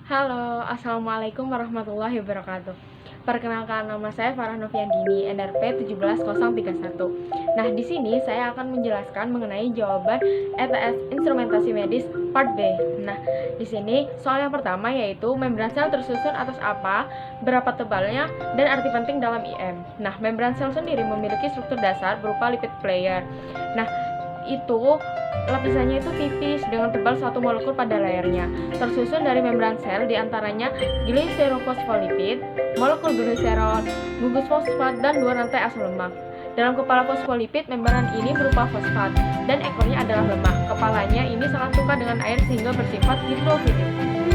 Halo, Assalamualaikum warahmatullahi wabarakatuh. Perkenalkan, nama saya Farah Noviandini, NRP 17031. Nah, di sini saya akan menjelaskan mengenai jawaban ETS instrumentasi medis part B. Nah, di sini soal yang pertama yaitu membran sel tersusun atas apa, berapa tebalnya, dan arti penting dalam IM. Nah, membran sel sendiri memiliki struktur dasar berupa lipid layer. Nah, itu lapisannya itu tipis dengan tebal satu molekul pada layarnya, tersusun dari membran sel diantaranya gliserofosfolipid, molekul gliserol, gugus fosfat, dan dua rantai asam lemak. Dalam kepala fosfolipid, membran ini berupa fosfat dan ekornya adalah lemak. Kepalanya ini sangat suka dengan air sehingga bersifat hidrofilik.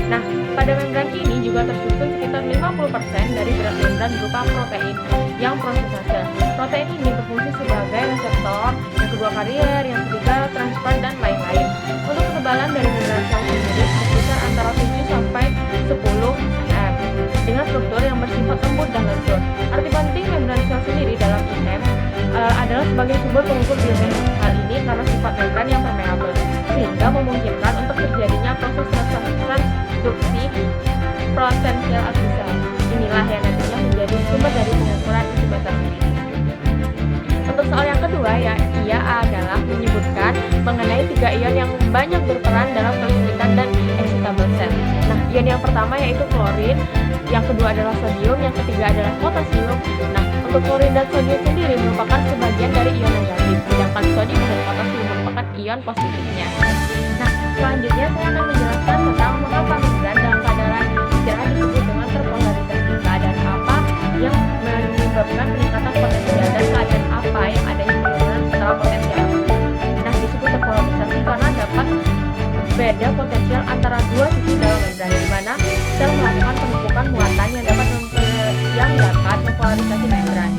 Nah, pada membran ini juga tersusun sekitar 50% dari berat membran berupa protein yang prosesase. Protein ini berfungsi sebagai reseptor, yang kedua karier, yang ketiga transfer, dan lain-lain. Untuk ketebalan dari membran sel sendiri berkisar antara 7 sampai 10 mm dengan struktur yang bersifat lembut dan lentur. Arti penting membran sel sendiri dalam IM adalah sebagai sumber pengukur biometrik. Hal ini karena sifat membran yang permeabel, sehingga memungkinkan untuk terjadinya proses transduksi protein sel aktif. Inilah yang nantinya menjadi sumber dari pengukuran instrumentasi ini. Untuk soal yang kedua ya, ia adalah menyebutkan mengenai 3 ion yang banyak berperan dalam kesulitan dan excitable sel. Nah, ion yang pertama yaitu klorin, yang kedua adalah sodium, yang ketiga adalah potasium. Nah, untuk klorin dan sodium sendiri merupakan sebagian dari ion negatif, sedangkan sodium dan potasium merupakan ion positifnya. Nah, selanjutnya saya akan menjelaskan tentang mengapa membran dalam keadaan istirahat disebut dengan terpolarisasi. Keadaan apa yang menyebabkan peningkatan potensial dan keadaan apa yang adanya penurunan setelah potensial. Nah, disebut terpolarisasi karena dapat beda potensial antara dua sisi dalam membran, di mana sel melakukan penumpukan muatan yang dapat mempolarisasi membran.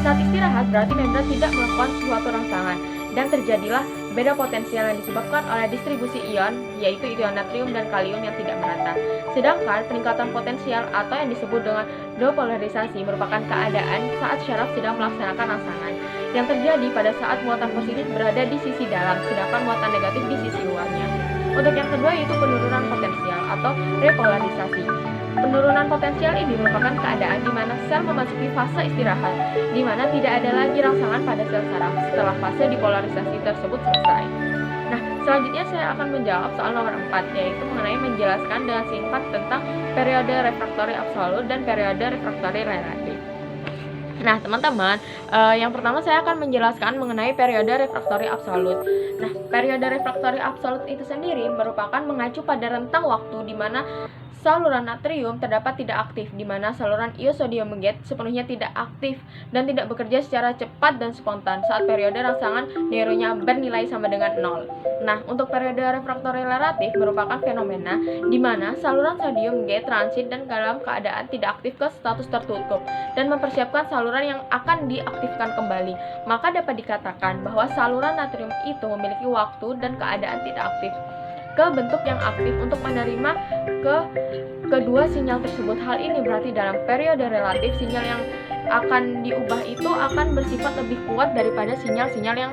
Saat istirahat berarti membran tidak melakukan suatu rangsangan dan terjadilah beda potensial yang disebabkan oleh distribusi ion, yaitu ion natrium dan kalium yang tidak merata. Sedangkan peningkatan potensial atau yang disebut dengan depolarisasi merupakan keadaan saat syaraf sedang melaksanakan rangsangan yang terjadi pada saat muatan positif berada di sisi dalam, sedangkan muatan negatif di sisi luarnya. Untuk yang kedua yaitu penurunan potensial atau repolarisasi. Penurunan potensial ini merupakan keadaan di mana sel memasuki fase istirahat, di mana tidak ada lagi rangsangan pada sel saraf setelah fase dipolarisasi tersebut selesai. Nah, selanjutnya saya akan menjawab soal nomor 4, yaitu mengenai menjelaskan dengan singkat tentang periode refraktori absolut dan periode refraktori relatif. Nah, teman-teman, yang pertama saya akan menjelaskan mengenai periode refraktori absolut. Nah, periode refraktori absolut itu sendiri merupakan mengacu pada rentang waktu di mana saluran natrium terdapat tidak aktif, di mana saluran iosodium gate sepenuhnya tidak aktif dan tidak bekerja secara cepat dan spontan saat periode rangsangan neuronnya bernilai sama dengan 0. Nah, untuk periode refraktori relatif merupakan fenomena di mana saluran sodium gate transit dan dalam keadaan tidak aktif ke status tertutup dan mempersiapkan saluran yang akan diaktifkan kembali. Maka dapat dikatakan bahwa saluran natrium itu memiliki waktu dan keadaan tidak aktif ke bentuk yang aktif untuk menerima kedua sinyal tersebut. Hal ini berarti dalam periode relatif sinyal yang akan diubah itu akan bersifat lebih kuat daripada sinyal-sinyal yang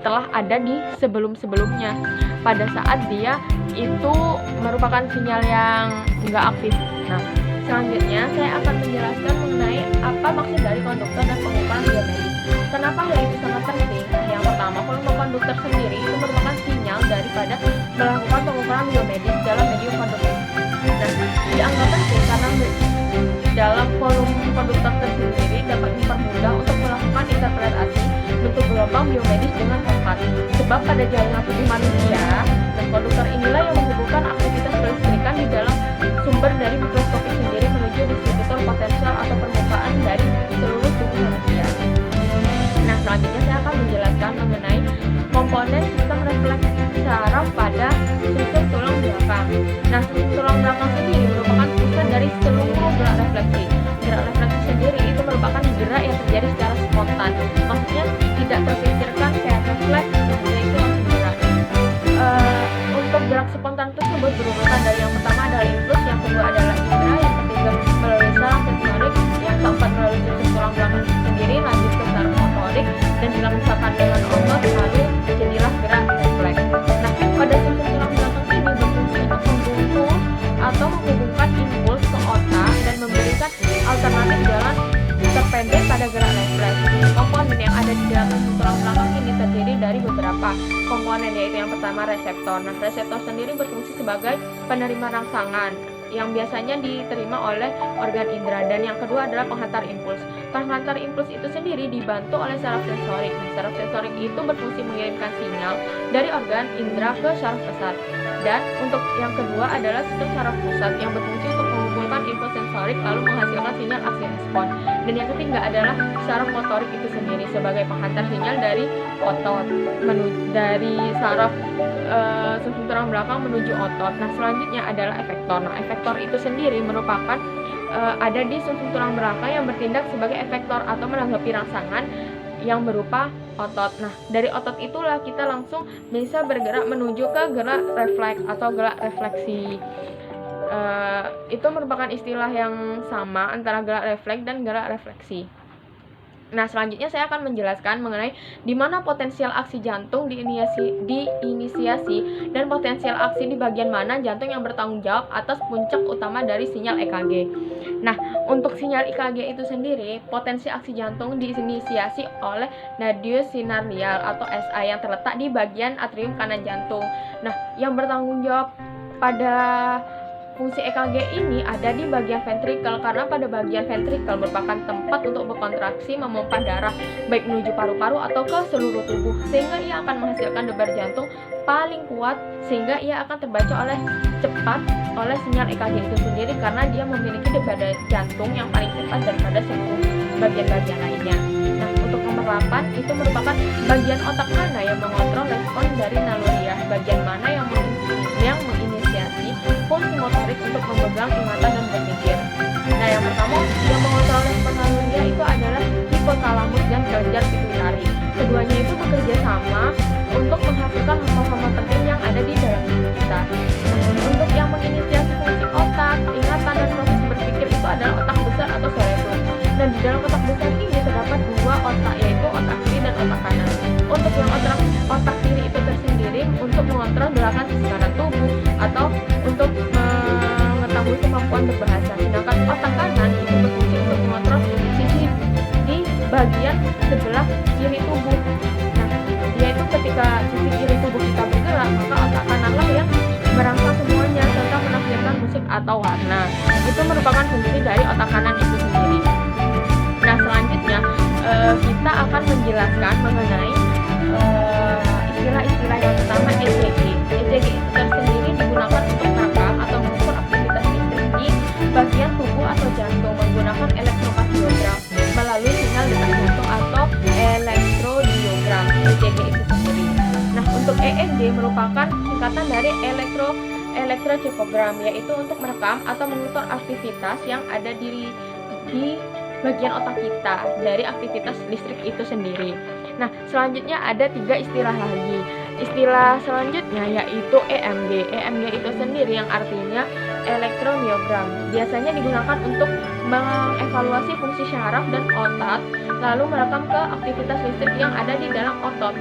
telah ada di sebelum-sebelumnya pada saat dia itu merupakan sinyal yang enggak aktif. Nah, selanjutnya saya akan menjelaskan mengenai apa maksud dari konduktor dan pengukuran biomedis. Kenapa hal itu sangat penting? Nah, yang pertama, volume konduktor sendiri itu merupakan sinyal daripada melakukan pengukuran biomedis dalam medium konduktor. Nah, dianggap penting karena dalam volume konduktor tersendiri dapat mempermudah untuk melakukan interpretasi bentuk gelombang biomedis dengan tepat. Sebab pada jaringan tubuh manusia, dan konduktor inilah yang menghubungkan aktivitas kelistrikan di dalam sumber dari mikroskopik sendiri menuju distributor potensial atau permukaan dari seluruh tubuh manusia. Nah, selanjutnya saya akan menjelaskan mengenai komponen sistem refleks saraf pada struktur tulang belakang. Nah, tulang belakang sendiri merupakan pusat dari seluruh gerak refleksi. Gerak refleksi sendiri itu merupakan gerak yang terjadi secara spontan. Maksudnya tidak terpikirkan kayak refleks, yaitu langsung gerak. Untuk gerak spontan tersebut berurutan dari yang pertama adalah impuls, yang kedua adalah indera, yang ketiga melalui saraf sensorik, yang keempat melalui sistem tulang belakang sendiri, lanjut ke saraf motorik, dan dilangsungkan dengan otot, lalu jadilah gerak refleks. Nah, pada sistem tulang belakang ini berfungsi untuk membungkus atau atau menghubungkan impuls ke otak dan memberikan alternatif jalan terpendek pada gerak refleks. Komponen yang ada di dalam sumsum tulang belakang ini terdiri dari beberapa komponen, yaitu yang pertama reseptor. Nah, reseptor sendiri berfungsi sebagai penerima rangsangan yang biasanya diterima oleh organ indera, dan yang kedua adalah penghantar impuls. Penghantar impuls itu sendiri dibantu oleh saraf sensorik. Nah, saraf sensorik itu berfungsi mengirimkan sinyal dari organ indera ke saraf pusat. Dan untuk yang kedua adalah sistem saraf pusat yang berfungsi untuk mengumpulkan info sensorik lalu menghasilkan sinyal aksi respon. Dan yang ketiga adalah saraf motorik itu sendiri sebagai penghantar sinyal dari otot dari saraf sumsum tulang belakang menuju otot. Nah, selanjutnya adalah efektor. Nah, efektor itu sendiri merupakan ada di sumsum tulang belakang yang bertindak sebagai efektor atau menanggapi rangsangan yang berupa otot. Nah, dari otot itulah kita langsung bisa bergerak menuju ke gerak refleks atau gerak refleksi. Itu merupakan istilah yang sama antara gerak refleks dan gerak refleksi. Nah, selanjutnya saya akan menjelaskan mengenai di mana potensial aksi jantung diinisiasi dan potensial aksi di bagian mana jantung yang bertanggung jawab atas puncak utama dari sinyal EKG. Nah, untuk sinyal EKG itu sendiri, potensi aksi jantung diinisiasi oleh nadius sinar-lial atau SA yang terletak di bagian atrium kanan jantung. Nah, yang bertanggung jawab pada fungsi EKG ini ada di bagian ventrikel, karena pada bagian ventrikel merupakan tempat untuk berkontraksi memompa darah baik menuju paru-paru atau ke seluruh tubuh, sehingga ia akan menghasilkan debar jantung paling kuat, sehingga ia akan terbaca cepat oleh sinyal EKG itu sendiri, karena dia memiliki debar jantung yang paling cepat daripada seluruh bagian-bagian lainnya. Nah, untuk nomor 8 itu merupakan bagian otak mana yang mengontrol respon dari naluriah, bagian mana yang menginisiasi fungsi motorik untuk memegang ingatan dan berpikir. Nah, yang pertama yang mengontrol respon naluriah itu adalah hipotalamus dan kelenjar pituitari. Keduanya itu bekerja sama untuk menghasilkan hormon-hormon penting yang ada di dalam tubuh kita. Untuk yang menginisiasi fungsi otak, ingatan, dan proses berpikir itu adalah otak besar atau cerebrum. Dan di dalam otak besar ini terdapat dua otak, yaitu otak kiri dan otak kanan. Untuk yang otak kiri itu tersendiri untuk mengontrol gerakan sisi kanan tubuh atau untuk mengetahui kemampuan berbahasa. Sedangkan otak kanan itu berfungsi untuk mengontrol sisi di bagian sebelah kiri tubuh. Nah, yaitu ketika sisi kiri tubuh kita bergerak, maka otak kananlah yang merangsang semuanya serta menafsirkan musik atau warna. Itu merupakan fungsi dari otak kanan itu sendiri. Nah, selanjutnya kita akan menjelaskan mengenai istilah-istilah yang pertama ECG. ECG itu tersendiri digunakan untuk merekam atau mengukur aktivitas listrik di bagian tubuh atau jantung menggunakan elektrokardiogram melalui sinyal detak jantung atau elektrodiogram. ECG itu sendiri. Nah, untuk EEG merupakan singkatan dari elektroencephalogram, yaitu untuk merekam atau mengukur aktivitas yang ada di bagian otak kita dari aktivitas listrik itu sendiri. Nah, selanjutnya ada 3 istilah lagi. Istilah selanjutnya yaitu EMG. EMG itu sendiri yang artinya elektromyogram. Biasanya digunakan untuk mengevaluasi fungsi syaraf dan otot, lalu merekam ke aktivitas listrik yang ada di dalam otot.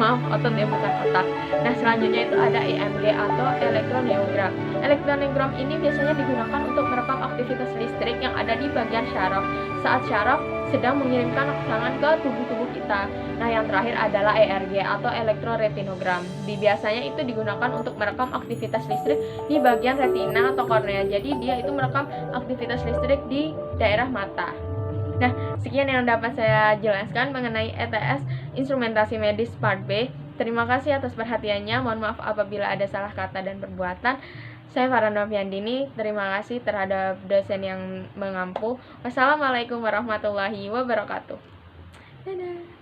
Otot ya, bukan otak. Nah, selanjutnya itu ada EMG atau elektroneogram. Elektroneogram ini biasanya digunakan untuk merekam aktivitas listrik yang ada di bagian syaraf saat syaraf sedang mengirimkan rangsangan ke tubuh-tubuh kita. Nah, yang terakhir adalah ERG atau elektroretinogram. Biasanya itu digunakan untuk merekam aktivitas listrik di bagian retina atau kornea. Jadi dia itu merekam aktivitas listrik di daerah mata. Nah, sekian yang dapat saya jelaskan mengenai ETS Instrumentasi Medis Part B. Terima kasih atas perhatiannya. Mohon maaf apabila ada salah kata dan perbuatan. Saya Farah Noviandini, terima kasih terhadap dosen yang mengampu. Wassalamualaikum warahmatullahi wabarakatuh. Dadah.